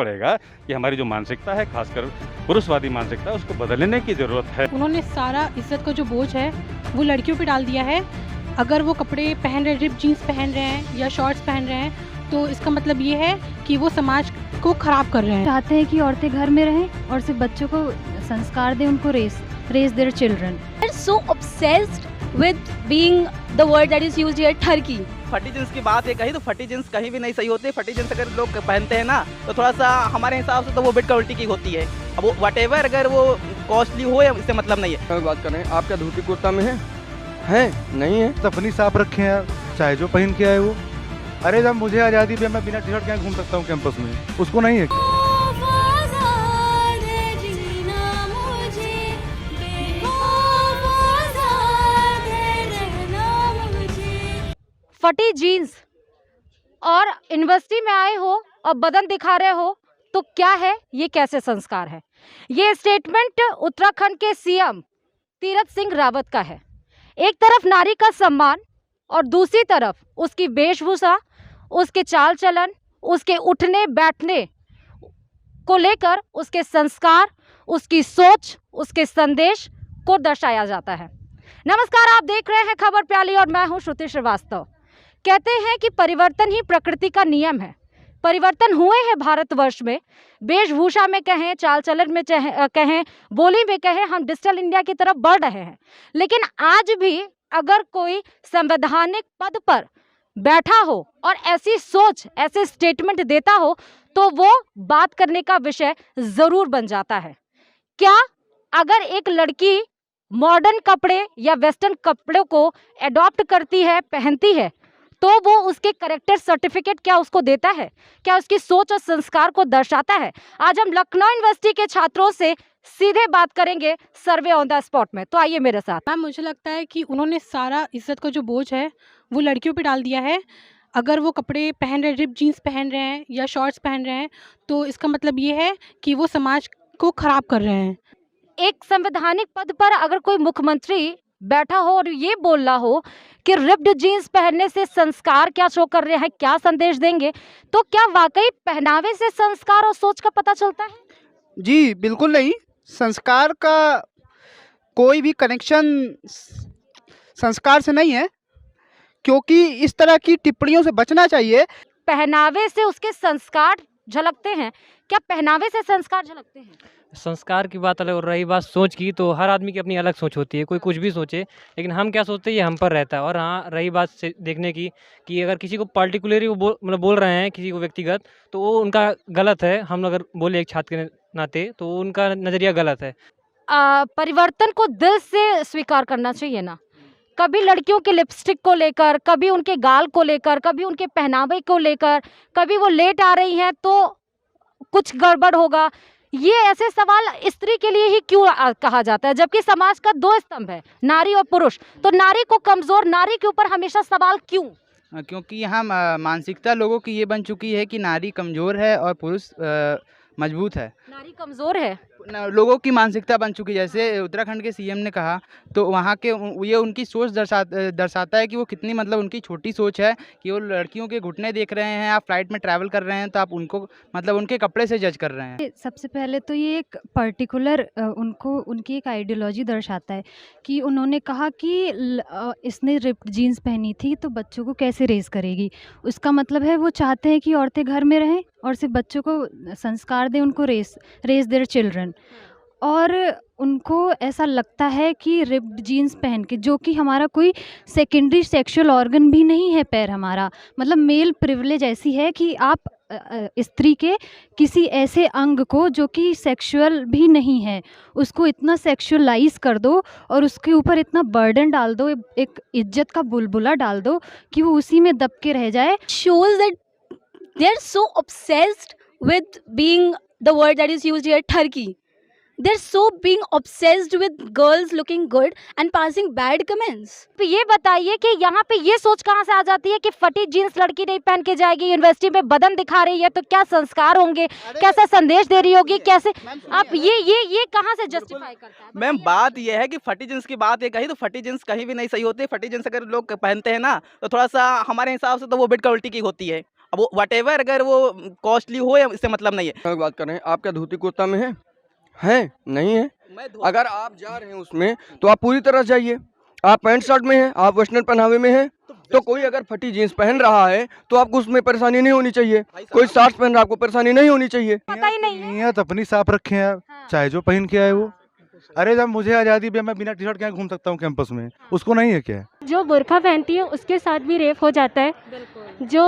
पड़ेगा कि हमारी जो मानसिकता है, खासकर पुरुषवादी मानसिकता, उसको बदलने की ज़रूरत है। उन्होंने सारा इज्जत का जो बोझ है वो लड़कियों पे डाल दिया है। अगर वो कपड़े पहन रहे, रिप जीन्स पहन रहे हैं या शॉर्ट्स पहन रहे हैं, तो इसका मतलब ये है कि वो समाज को खराब कर रहे हैं। चाहते हैं कि औरतें घर में रहें और सिर्फ बच्चों को संस्कार दें, उनको raise their children. They're so obsessed with being the word that is used here, ठरकी। फटी जींस की बात है कहीं तो फटी जींस कहीं भी नहीं सही होती। फटी जींस अगर लोग पहनते हैं ना तो थोड़ा सा हमारे हिसाब से तो वो बिट क्वालिटी की होती है। अब वो वटेवर अगर वो कॉस्टली हो या इससे मतलब नहीं है। बात करें, आप क्या धोती कुर्ता में है नहीं है? अपनी साफ रखे हैं, चाहे जो पहन के आए वो। अरे जब मुझे आज़ादी भी, मैं बिना टी शर्ट क्या घूम सकता हूँ कैंपस में, उसको नहीं है। फटी जीन्स और यूनिवर्सिटी में आए हो और बदन दिखा रहे हो तो क्या है ये, कैसे संस्कार है? ये स्टेटमेंट उत्तराखंड के सीएम तीरथ सिंह रावत का है। एक तरफ नारी का सम्मान और दूसरी तरफ उसकी वेशभूषा, उसके चाल चलन, उसके उठने बैठने को लेकर उसके संस्कार, उसकी सोच, उसके संदेश को दर्शाया जाता है। नमस्कार, आप देख रहे हैं खबर प्याली और मैं हूं श्रुति श्रीवास्तव। कहते हैं कि परिवर्तन ही प्रकृति का नियम है। परिवर्तन हुए हैं भारतवर्ष में, वेशभूषा में कहें, चाल चलन में कहें, बोली में कहें, हम डिजिटल इंडिया की तरफ बढ़ रहे हैं। लेकिन आज भी अगर कोई संवैधानिक पद पर बैठा हो और ऐसी सोच, ऐसे स्टेटमेंट देता हो तो वो बात करने का विषय जरूर बन जाता है। क्या अगर एक लड़की मॉडर्न कपड़े या वेस्टर्न कपड़ों को एडॉप्ट करती है, पहनती है, तो वो उसके कैरेक्टर सर्टिफिकेट क्या उसको देता है? क्या उसकी सोच और संस्कार को दर्शाता है? आज हम लखनऊ यूनिवर्सिटी के छात्रों से सीधे बात करेंगे सर्वे ऑन द स्पॉट में। तो आइए मेरे साथ। मैम, मुझे लगता है कि उन्होंने सारा इज्जत का जो बोझ है वो लड़कियों पे डाल दिया है। अगर वो कपड़े पहन रहे, रिप जीन्स पहन रहे हैं या शॉर्ट्स पहन रहे हैं, तो इसका मतलब ये है कि वो समाज को खराब कर रहे हैं। एक संवैधानिक पद पर अगर कोई मुख्यमंत्री बैठा हो और ये बोल रहा हो कि रिप्ड जीन्स पहनने से संस्कार क्या शो कर रहे हैं, क्या संदेश देंगे, तो क्या वाकई पहनावे से संस्कार और सोच का पता चलता है? जी बिल्कुल नहीं। संस्कार का कोई भी कनेक्शन संस्कार से नहीं है, क्योंकि इस तरह की टिप्पणियों से बचना चाहिए। पहनावे से उसके संस्कार झलकते हैं, क्या पहनावे से संस्कार झलकते हैं? संस्कार की बात अलग, और रही बात सोच की, तो हर आदमी की अपनी अलग सोच होती है। कोई कुछ भी सोचे, लेकिन हम क्या सोचते हैं ये हम पर रहता है। और हाँ, रही बात से देखने की कि अगर किसी को पर्टिकुलरली वो बोल रहे हैं किसी को व्यक्तिगत, तो वो उनका गलत है। हम अगर बोले एक छात्र के नाते तो उनका नज़रिया गलत है। परिवर्तन को दिल से स्वीकार करना चाहिए ना। कभी लड़कियों के लिपस्टिक को लेकर, कभी उनके गाल को लेकर, कभी उनके पहनावे को लेकर, कभी वो लेट आ रही हैं तो कुछ गड़बड़ होगा। ये ऐसे सवाल स्त्री के लिए ही क्यों कहा जाता है, जबकि समाज का दो स्तंभ है, नारी और पुरुष। तो नारी को कमजोर, नारी के ऊपर हमेशा सवाल क्यों? क्योंकि यहाँ मानसिकता लोगों की ये बन चुकी है कि नारी कमज़ोर है और पुरुष मजबूत है। नारी कमजोर है, लोगों की मानसिकता बन चुकी है। जैसे उत्तराखंड के सीएम ने कहा, तो वहाँ के ये उनकी सोच दर्शाता है कि वो कितनी, मतलब उनकी छोटी सोच है कि वो लड़कियों के घुटने देख रहे हैं। आप फ्लाइट में ट्रैवल कर रहे हैं तो आप उनको, मतलब उनके कपड़े से जज कर रहे हैं। सबसे पहले तो ये एक पर्टिकुलर उनकी एक आइडियोलॉजी दर्शाता है कि उन्होंने कहा कि इसने रिप्ड जीन्स पहनी थी तो बच्चों को कैसे रेस करेगी। उसका मतलब है वो चाहते हैं कि औरतें घर में रहें और सिर्फ बच्चों को संस्कार दें, उनको रेस देयर चिल्ड्रन। और उनको ऐसा लगता है कि रिप्ड जीन्स पहन के, जो कि हमारा कोई सेकेंडरी सेक्सुअल ऑर्गन भी नहीं है पैर हमारा, मतलब मेल प्रिविलेज ऐसी है कि आप स्त्री के किसी ऐसे अंग को जो कि सेक्सुअल भी नहीं है, उसको इतना सेक्सुअलाइज कर दो और उसके ऊपर इतना बर्डन डाल दो, एक इज्जत का बुलबुला डाल दो कि वो उसी में दब के रह जाए। Shows that they're so obsessed with being the word that is used here, ठरकी। They're so being obsessed with girls looking good and passing bad comments. तो ये बताइए कि यहाँ पे ये सोच कहाँ से आ जाती है कि फटी जीन्स लड़की नहीं पहन के जाएगी, यूनिवर्सिटी में बदन दिखा रही है तो क्या संस्कार होंगे, कैसा संदेश दे रही होगी, कैसे आप ये कहाँ से जस्टिफाई करता है? मैम, बात यह है कि फटी जींस की बात है कहीं तो फटी जींस कहीं भी नहीं सही होती। फटी जींस अगर लोग पहनते हैं ना तो थोड़ा सा हमारे हिसाब से तो वो बिट क्वालिटी की होती है। अब वो वटेवर अगर वो कॉस्टली हो या इससे मतलब नहीं है। बात कर रहे हैं, आप क्या धोती कुर्ता में है नहीं है। अगर आप जा रहे हैं उसमें तो आप पूरी तरह जाइए। आप पैंट शर्ट में हैं, आप वेस्टर्न पहनावे में हैं, तो कोई अगर फटी जीन्स पहन रहा है तो आपको उसमें परेशानी नहीं होनी चाहिए। कोई शॉर्ट्स पहन रहा है, आपको परेशानी नहीं होनी चाहिए। पता ही नहीं है। नीयत अपनी साफ रखे हैं आप, चाहे जो पहन के आए वो। अरे जब मुझे आज़ादी भी, मैं बिना टी शर्ट के घूम सकता हूँ कैंपस में, उसको नहीं है क्या? जो बुर्का पहनती है उसके साथ भी रेप हो जाता है, जो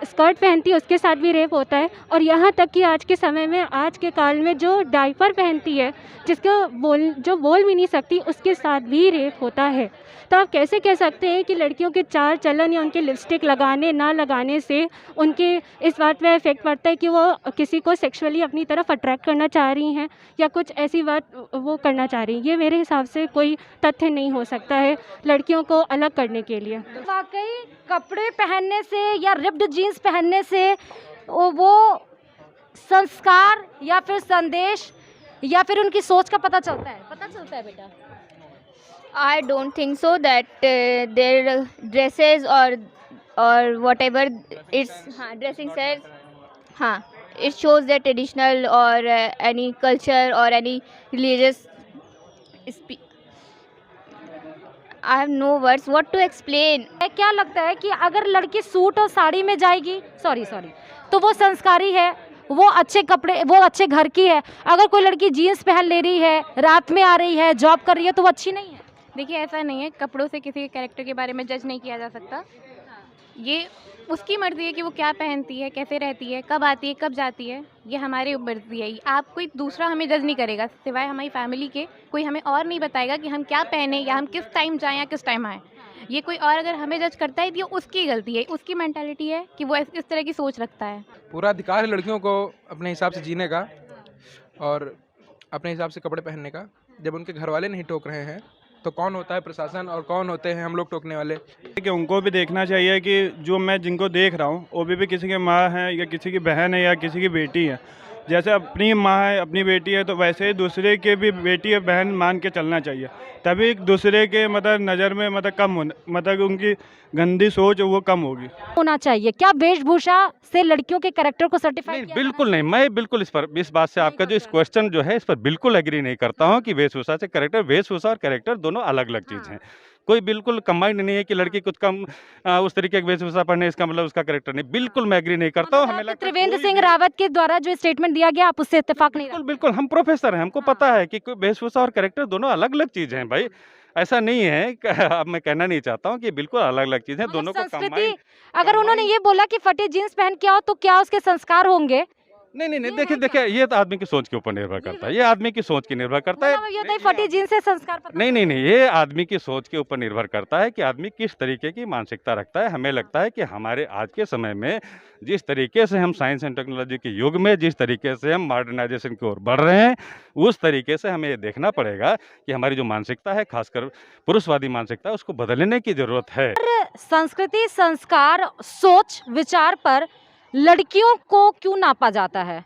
स्कर्ट पहनती है उसके साथ भी रेप होता है, और यहाँ तक कि आज के समय में, आज के काल में जो डायपर पहनती है, जिसको बोल भी नहीं सकती, उसके साथ भी रेप होता है। तो आप कैसे कह सकते हैं कि लड़कियों के चाल चलन या उनके लिपस्टिक लगाने ना लगाने से उनके इस बात पे इफ़ेक्ट पड़ता है कि वो किसी को सेक्सुअली अपनी तरफ अट्रैक्ट करना चाह रही हैं या कुछ ऐसी बात वो करना चाह रही हैं? ये मेरे हिसाब से कोई तथ्य नहीं हो सकता है लड़कियों को अलग करने के लिए। वाकई कपड़े पहनने से या रिप्ड जीन्स पहनने से वो संस्कार या फिर संदेश या फिर उनकी सोच का पता चलता है बेटा? I don't think so that their dresses or whatever it's dressing says, it shows their traditional or any culture or any religious. I have no words what to explain. क्या लगता है कि अगर लड़की सूट और साड़ी में जाएगी, सॉरी तो वो संस्कारी है, वो अच्छे कपड़े, वो अच्छे घर की है। अगर कोई लड़की जीन्स पहन ले रही है, रात में आ रही है, जॉब कर रही है, तो वो अच्छी नहीं है। देखिए ऐसा नहीं है, कपड़ों से किसी के कैरेक्टर के बारे में जज नहीं किया जा सकता। ये उसकी मर्ज़ी है कि वो क्या पहनती है, कैसे रहती है, कब आती है, कब जाती है, ये हमारी मर्ज़ी है। आप कोई दूसरा हमें जज नहीं करेगा, सिवाय हमारी फैमिली के कोई हमें और नहीं बताएगा कि हम क्या पहने या हम किस टाइम जाएं या किस टाइम आएँ। ये कोई और अगर हमें जज करता है तो ये उसकी गलती है, उसकी मेंटालिटी है कि वो इस तरह की सोच रखता है। पूरा अधिकार है लड़कियों को अपने हिसाब से जीने का और अपने हिसाब से कपड़े पहनने का। जब उनके घर वाले नहीं टोक रहे हैं तो कौन होता है प्रशासन और कौन होते हैं हम लोग टोकने वाले? कि उनको भी देखना चाहिए कि जो मैं जिनको देख रहा हूँ वो भी किसी की माँ है या किसी की बहन है या किसी की बेटी है। जैसे अपनी माँ है, अपनी बेटी है, तो वैसे ही दूसरे के भी बेटी है, बहन मान के चलना चाहिए। तभी दूसरे के मतलब नज़र में मतलब कम हो, मतलब उनकी गंदी सोच वो कम होगी। होना चाहिए क्या वेशभूषा से लड़कियों के कैरेक्टर को सर्टिफाई किया? बिल्कुल नहीं, मैं बिल्कुल इस बात से आपका जो इस क्वेश्चन जो है इस पर बिल्कुल एग्री नहीं करता हूँ कि वेशभूषा से कैरेक्टर, वेशभूषा और कैरेक्टर दोनों अलग अलग चीज़ हैं। कोई बिल्कुल कंबाइंड नहीं है कि लड़की कुछ कम उस तरीके की वेशभूषा पहने इसका मतलब उसका कैरेक्टर नहीं। बिल्कुल मैं एग्री नहीं करता हूँ। हमें लगता है त्रिवेंद्र सिंह रावत के द्वारा जो स्टेटमेंट दिया गया आप उससे इत्तेफाक नहीं? बिल्कुल हम प्रोफेसर हैं, हमको पता है कि वेशभूषा और कैरेक्टर दोनों अलग अलग चीज़ हैं भाई। ऐसा नहीं है, अब मैं कहना नहीं चाहता हूँ कि बिल्कुल अलग अलग चीज़ें दोनों को संस्कृति। अगर उन्होंने ये बोला कि फटी जीन्स पहन के आओ तो क्या उसके संस्कार होंगे? नहीं, देखिए ये तो आदमी की सोच के ऊपर निर्भर करता है। ये आदमी की सोच की निर्भर करता है। ये फटी जीन्स से संस्कार नहीं, ये आदमी की सोच के ऊपर निर्भर करता है कि आदमी किस तरीके की मानसिकता रखता है। हमें लगता है कि हमारे आज के समय में जिस तरीके से हम साइंस एंड टेक्नोलॉजी के युग में जिस तरीके से हम मॉडर्नाइजेशन की ओर बढ़ रहे हैं, उस तरीके से हमें ये देखना पड़ेगा कि हमारी जो मानसिकता है, खासकर पुरुषवादी मानसिकता, उसको बदलने की जरूरत है। संस्कृति, संस्कार, सोच, विचार पर लड़कियों को क्यों नापा जाता है?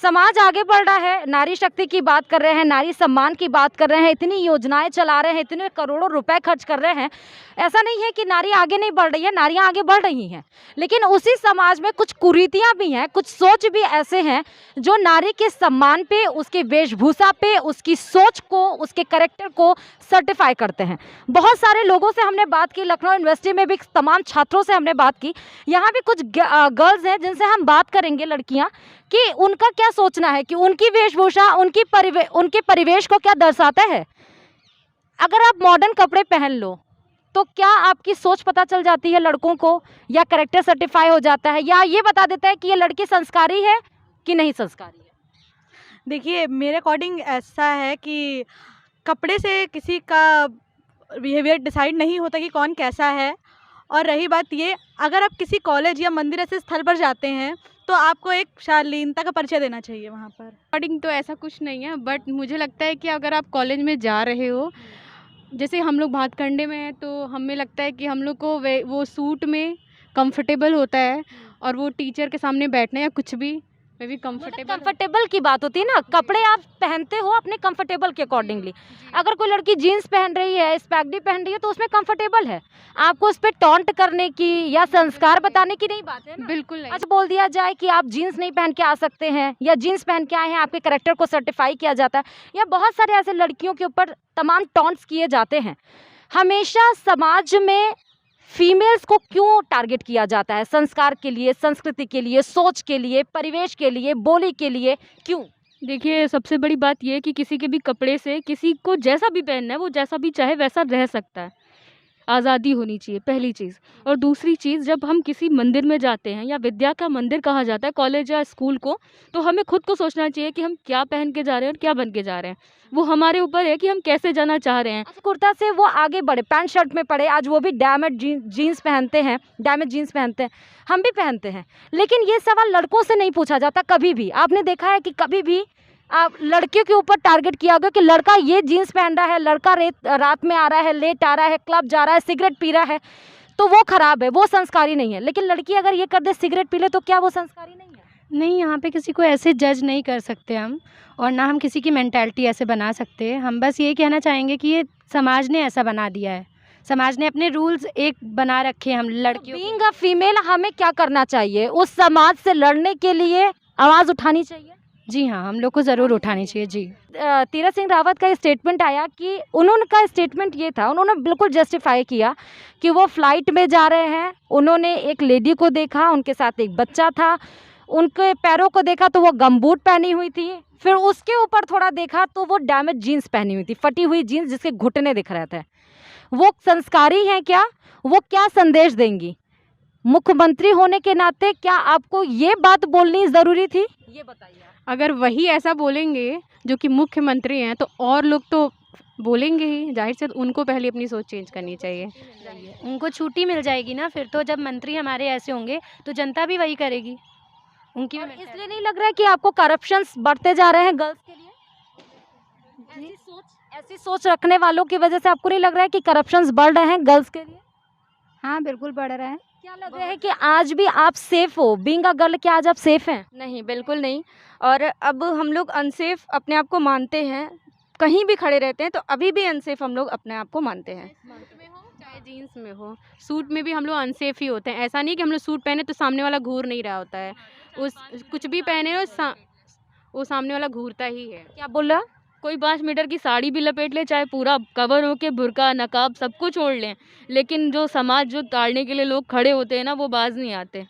समाज आगे बढ़ रहा है, नारी शक्ति की बात कर रहे हैं, नारी सम्मान की बात कर रहे हैं, इतनी योजनाएं चला रहे हैं, इतने करोड़ों रुपए खर्च कर रहे हैं। ऐसा नहीं है कि नारी आगे नहीं बढ़ रही है, नारियां आगे बढ़ रही हैं, लेकिन उसी समाज में कुछ कुरीतियां भी हैं, कुछ सोच भी ऐसे हैं जो नारी के सम्मान पे, उसके वेशभूषा पे, उसकी सोच को, उसके कैरेक्टर को सर्टिफाई करते हैं। बहुत सारे लोगों से हमने बात की, लखनऊ यूनिवर्सिटी में भी तमाम छात्रों से हमने बात की। यहाँ भी कुछ गर्ल्स हैं जिनसे हम बात करेंगे, लड़कियाँ, कि उनका क्या सोचना है कि उनकी वेशभूषा उनके परिवेश को क्या दर्शाता है। अगर आप मॉडर्न कपड़े पहन लो तो क्या आपकी सोच पता चल जाती है लड़कों को, या कैरेक्टर सर्टिफाई हो जाता है, या ये बता देता है कि ये लड़की संस्कारी है कि नहीं संस्कारी है? देखिए मेरे अकॉर्डिंग ऐसा है कि कपड़े से किसी का बिहेवियर डिसाइड नहीं होता कि कौन कैसा है। और रही बात ये, अगर आप किसी कॉलेज या मंदिर ऐसे स्थल पर जाते हैं तो आपको एक शालीनता का परिचय देना चाहिए वहाँ पर। अकॉर्डिंग तो ऐसा कुछ नहीं है, बट मुझे लगता है कि अगर आप कॉलेज में जा रहे हो, जैसे हम लोग भातखंडे में हैं, तो हमें लगता है कि हम लोग को वो सूट में कंफर्टेबल होता है, और वो टीचर के सामने बैठना या कुछ भी मे भी कंफर्टेबल की बात होती है ना, कपड़े आप पहनते हो अपने कंफर्टेबल के अकॉर्डिंगली। अगर कोई लड़की जीन्स पहन रही है, स्पैगडी पहन रही है, तो उसमें कंफर्टेबल है। आपको उस पर टॉन्ट करने की या संस्कार बताने की नहीं बात है ना। बिल्कुल नहीं। अच्छा, बोल दिया जाए कि आप जीन्स नहीं पहन के आ सकते हैं, या जीन्स पहन के आए हैं आपके कैरेक्टर को सर्टिफाई किया जाता है, या बहुत सारे ऐसे लड़कियों के ऊपर तमाम टॉन्ट्स किए जाते हैं। हमेशा समाज में फीमेल्स को क्यों टारगेट किया जाता है? संस्कार के लिए, संस्कृति के लिए, सोच के लिए, परिवेश के लिए, बोली के लिए, क्यों? देखिए, सबसे बड़ी बात ये है कि किसी के भी कपड़े से किसी को जैसा भी पहनना है वो जैसा भी चाहे वैसा रह सकता है। आज़ादी होनी चाहिए, पहली चीज़। और दूसरी चीज़, जब हम किसी मंदिर में जाते हैं या विद्या का मंदिर कहा जाता है कॉलेज या स्कूल को, तो हमें खुद को सोचना चाहिए कि हम क्या पहन के जा रहे हैं और क्या बन के जा रहे हैं। वो हमारे ऊपर है कि हम कैसे जाना चाह रहे हैं। कुर्ता से वो आगे बढ़े, पैंट शर्ट में पड़े, आज वो भी डैमेज जीन्स पहनते हैं, डैमेज जीन्स पहनते हैं, हम भी पहनते हैं। लेकिन ये सवाल लड़कों से नहीं पूछा जाता कभी भी। आपने देखा है कि कभी भी आप लड़कियों के ऊपर टारगेट किया गया कि लड़का ये जीन्स पहन रहा है, लड़का रात में आ रहा है, लेट आ रहा है, क्लब जा रहा है, सिगरेट पी रहा है, तो वो खराब है, वो संस्कारी नहीं है। लेकिन लड़की अगर ये कर दे, सिगरेट पी ले, तो क्या वो संस्कारी नहीं है? नहीं, यहाँ पे किसी को ऐसे जज नहीं कर सकते हम, और ना हम किसी की मेंटालिटी ऐसे बना सकते हैं। हम बस ये कहना चाहेंगे कि ये समाज ने ऐसा बना दिया है, समाज ने अपने रूल्स एक बना रखे हैं हम लड़कियों। बीइंग अ फीमेल हमें क्या करना चाहिए? उस समाज से लड़ने के लिए आवाज़ उठानी चाहिए। जी हाँ, हम लोग को ज़रूर उठानी चाहिए। जी, तीरथ सिंह रावत का स्टेटमेंट आया कि उन्होंने स्टेटमेंट ये था, उन्होंने बिल्कुल जस्टिफाई किया कि वो फ्लाइट में जा रहे हैं, उन्होंने एक लेडी को देखा, उनके साथ एक बच्चा था, उनके पैरों को देखा तो वो गमबूट पहनी हुई थी, फिर उसके ऊपर थोड़ा देखा तो वो डैमेज जीन्स पहनी हुई थी, फटी हुई जीन्स जिसके घुटने दिख रहे थे। वो संस्कारी हैं क्या? वो क्या संदेश देंगी? मुख्यमंत्री होने के नाते क्या आपको ये बात बोलनी ज़रूरी थी? ये बताइए। अगर वही ऐसा बोलेंगे जो कि मुख्यमंत्री हैं, तो और लोग तो बोलेंगे ही। जाहिर से उनको पहले अपनी सोच चेंज करनी चाहिए। उनको छुट्टी मिल जाएगी ना फिर तो, जब मंत्री हमारे ऐसे होंगे तो जनता भी वही करेगी। उनकी इसलिए नहीं लग रहा है कि आपको करप्शंस बढ़ते जा रहे हैं गर्ल्स के लिए? ऐसी सोच रखने वालों की वजह से आपको नहीं लग रहा है कि करप्शंस बढ़ रहे हैं गर्ल्स के लिए? हाँ, बिल्कुल बढ़ रहा है। क्या लग रहा है कि आज भी आप सेफ हो? बीइंग अ गर्ल, क्या आज आप सेफ हैं? नहीं, बिल्कुल नहीं। और अब हम लोग अनसेफ अपने आप को मानते हैं, कहीं भी खड़े रहते हैं तो अभी भी अनसेफ हम लोग अपने आप को मानते हैं। चाहे जीन्स में हो, सूट में भी हम लोग अनसेफ ही होते हैं। ऐसा नहीं कि हम लोग सूट पहने तो सामने वाला घूर नहीं रहा होता है। उस कुछ भी पहने हो वो सामने वाला घूरता ही है। क्या बोल रहा? कोई 5 मीटर की साड़ी भी लपेट ले, चाहे पूरा कवर हो के बुर्का नकाब सब कुछ ओढ़ लें, लेकिन जो समाज जो ताड़ने के लिए लोग खड़े होते हैं ना, वो बाज नहीं आते।